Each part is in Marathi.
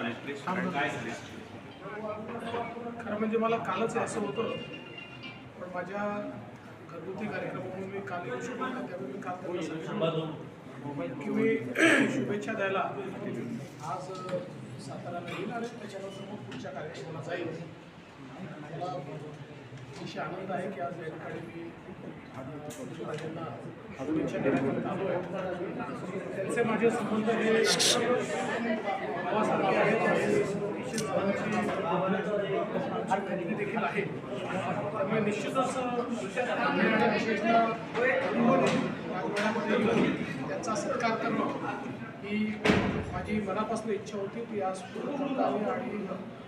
काय झाले? खरं म्हणजे मला कालच असं होतं, पण माझ्या घरगुती कार्यक्रमामुळे मी काल येऊ शकलो नाही. त्यामुळे मी काल त्यांना सांगितलं की मी शुभेच्छा द्यायला आज साताराला येईल आणि त्याच्यानंतर मग पुढच्या कार्यक्रमाला जाईल. मला अतिशय आनंद आहे की आज या ठिकाणी मी राजांना शुभेच्छा देण्याकरता आलो आहे. त्यांचे माझे संबंध हे भावासारखे आहेत आणि देखील आहे. त्यामुळे निश्चितच त्यांचा सत्कार करणं ही माझी मनापासून इच्छा होती. ती आज पूर्ण करता आली आणि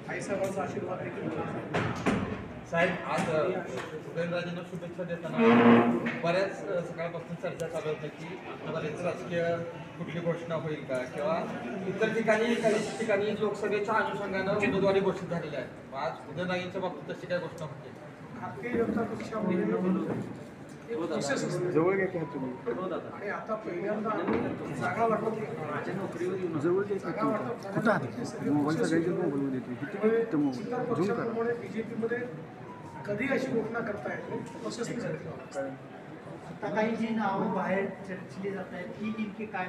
आईसाहेबांचा आशीर्वाद देखील मिळाला. साहेब, आज उदयनराजेंना शुभेच्छा देताना बऱ्याच सकाळपासून चर्चा चालू होती की बरेच राजकीय कुठली घोषणा होईल का, किंवा इतर ठिकाणी काही ठिकाणी लोकसभेच्या अनुषंगानं उमेदवारी घोषित झालेल्या आहेत. आज उदयनराजेंच्या बाबतीत तशी काय घोषणा होते? भारतीय जनता पक्षामध्ये जवळ घेते तुम्ही आणि आता पहिल्यांदा जागा वाटप बीजेपीमध्ये कधी अशी घोषणा करता येते प्रोसेस आता काही जी नावं बाहेर चर्चली जात आहेत ही नेमकी काय?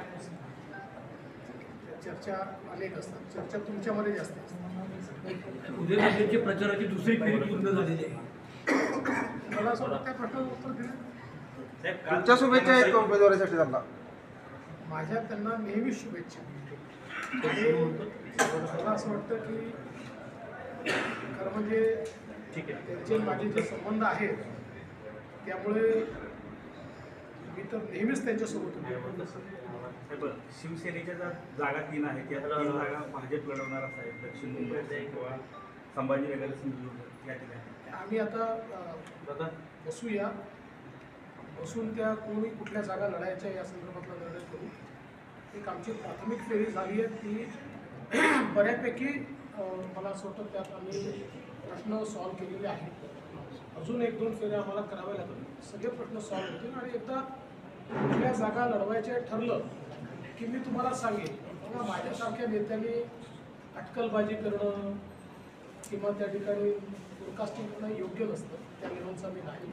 चर्चा अनेक असतात. चर्चा तुमच्यामध्ये जास्त असते. उदयनराजेंची प्रचाराची दुसरी फेरी पूर्ण झालेली आहे. मला असं वाटतं त्या प्रश्नाचं उत्तर दिलं. तुमच्या शुभेच्छा आहेत का उमेदवारीसाठी? त्यांना माझ्या त्यांना नेहमी शुभेच्छा. मला असं वाटतं की खरं म्हणजे त्यांचे माझे जे संबंध आहेत त्यामुळे मी तर नेहमीच त्यांच्यासोबत होतो. शिवसेनेच्या ज्या जागा 3 आहेत त्या 3 जागा भाजप लढवणार आहे. दक्षिण मुंबईत किंवा संभाजीनगर, सिंधुदुर्ग या ठिकाणी आम्ही आता बसूया, बसून त्या कोणी कुठल्या जागा लढायच्या या संदर्भातला निर्णय करू. एक आमची प्राथमिक फेरी झाली आहे ती बऱ्यापैकी मला असं वाटतं त्यात आम्ही प्रश्न सॉल्व केलेले आहेत. अजून 1-2 फेऱ्या आम्हाला कराव्या लागतील. सगळे प्रश्न सॉल्व होतील आणि एकदा कुठल्या जागा लढवायच्या ठरलं की मी तुम्हाला सांगेन. बघा, माझ्यासारख्या नेत्यांनी अटकलबाजी करणं किंवा त्या ठिकाणी फोरकास्टिंग करणं योग्य नसतं. त्या लेवलचा मी नाही.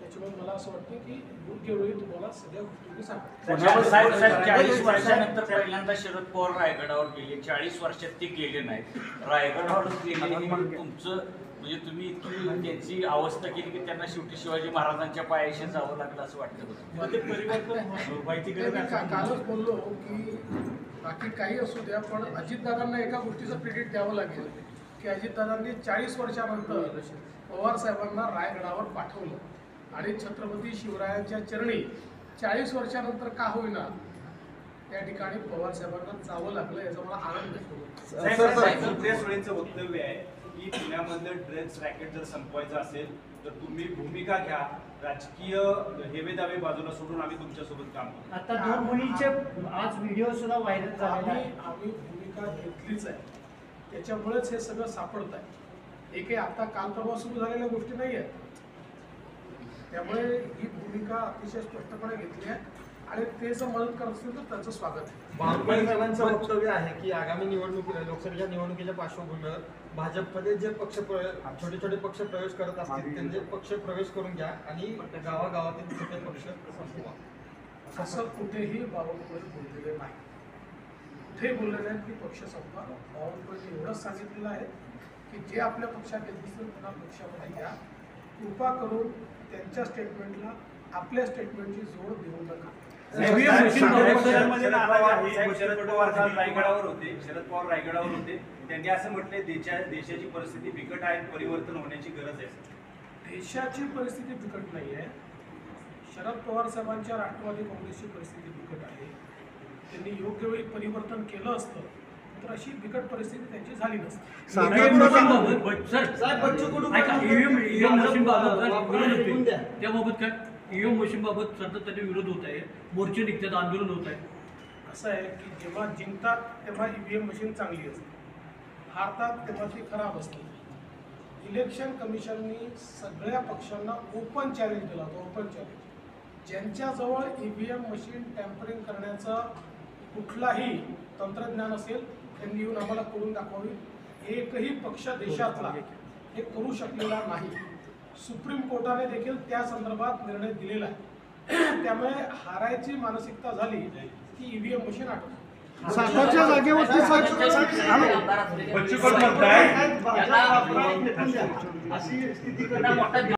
त्याच्यामुळे मला असं वाटतं की योग्य वेळी तुम्हाला सगळ्या गोष्टी मी सांगतो. 40 वर्षानंतर पहिल्यांदा शरद पवार रायगडावर गेले. 40 वर्षात ते गेले नाहीत. रायगडावर गेले तुमचं म्हणजे तुम्ही इतकी त्यांची अवस्था केली की त्यांना शेवटी शिवाजी महाराजांच्या पायाशी जावं लागलं असं वाटतं होतं. कालच बोललो की बाकी काही असू द्या, पण अजितदादांना एका गोष्टीचं क्रेडिट द्यावं लागेल की अजितदादांनी 40 वर्षानंतर पवार साहेबांना रायगडावर पाठवलं आणि छत्रपती शिवरायांच्या चरणी 40 वर्षानंतर का होईना त्या ठिकाणी पवार साहेबांना जावं लागलं. याचा मला आनंद आहे. सुळेंचं वक्तव्य आहे की पुण्यामधलं ड्रग्स रॅकेट जर संपवायचं असेल तर तुम्ही भूमिका घ्या, राजकीय हेवेदावे बाजूला सोडून आम्ही तुमच्यासोबत काम करू. आता 2 मुलींचे आज व्हिडिओ सुद्धा व्हायरल झाले आहे. आम्ही भूमिका घेतलीच आहे. त्याच्यामुळेच हे सगळं सापडत आहे. हे काही आता काल परवा सुरू झालेल्या गोष्टी नाही आहेत. त्यामुळे ही भूमिका अतिशय स्पष्टपणे घेतली आहे आणि ते जर मदत करत असतील तर त्यांचं स्वागत आहे. बावनकुळे साहेबांचं वक्तव्य आहे की आगामी लोकसभेच्या निवडणुकीच्या पार्श्वभूमीवर भाजपमध्ये जे छोटे छोटे पक्ष प्रवेश करत असतील त्यांचे पक्ष प्रवेश करून घ्या आणि गावागावातील छोटे पक्ष संपवा. असं कुठेही बावनकुळे बोललेले नाही. कुठेही बोललेले आहेत की पक्ष संपवा. बावनकुळेने एवढंच सांगितलेलं आहे की जे आपल्या पक्षात येत असतील त्यांना पक्षामध्ये घ्या. कृपा करून त्यांच्या स्टेटमेंटला आपल्या स्टेटमेंटची जोड देऊ नका. शरद पवार रायगडावर होते. त्यांनी असं म्हटलंय देशाची परिस्थिती बिकट आहे, परिवर्तन होण्याची गरज आहे. देशाची परिस्थिती बिकट नाही आहे. शरद पवार साहेबांच्या राष्ट्रवादी काँग्रेसची परिस्थिती बिकट आहे. त्यांनी योग्य वेळी परिवर्तन केलं असतं तर अशी बिकट परिस्थिती त्यांची झाली नसती. त्याबाबत काय ईव्हीएम मशीन बाबत सातत्याने विरोध होत आहे, मोर्चे निघतात, आंदोलन होत आहे. असं आहे की जेव्हा जिंकतात तेव्हा ईव्हीएम मशीन चांगली असते, हारतात तेव्हा ती खराब असते. इलेक्शन कमिशननी सगळ्या पक्षांना ओपन चॅलेंज दिला होता. Open challenge. ज्यांच्याजवळ ईव्हीएम मशीन टॅम्परिंग करण्याचं कुठलाही तंत्रज्ञान असेल त्यांनी येऊन आम्हाला करून दाखवावी। एकही पक्ष देशातला हे करू शकलेला नाही। सुप्रीम कोर्टाने देखील त्या संदर्भात निर्णय दिलेला आहे। त्यामुळे हारायची मानसिकता झाली की ईव्हीएम मशीन आठवतं। सातारच्या जागेवरती बच्चू कडू म्हणताय अशी स्थिती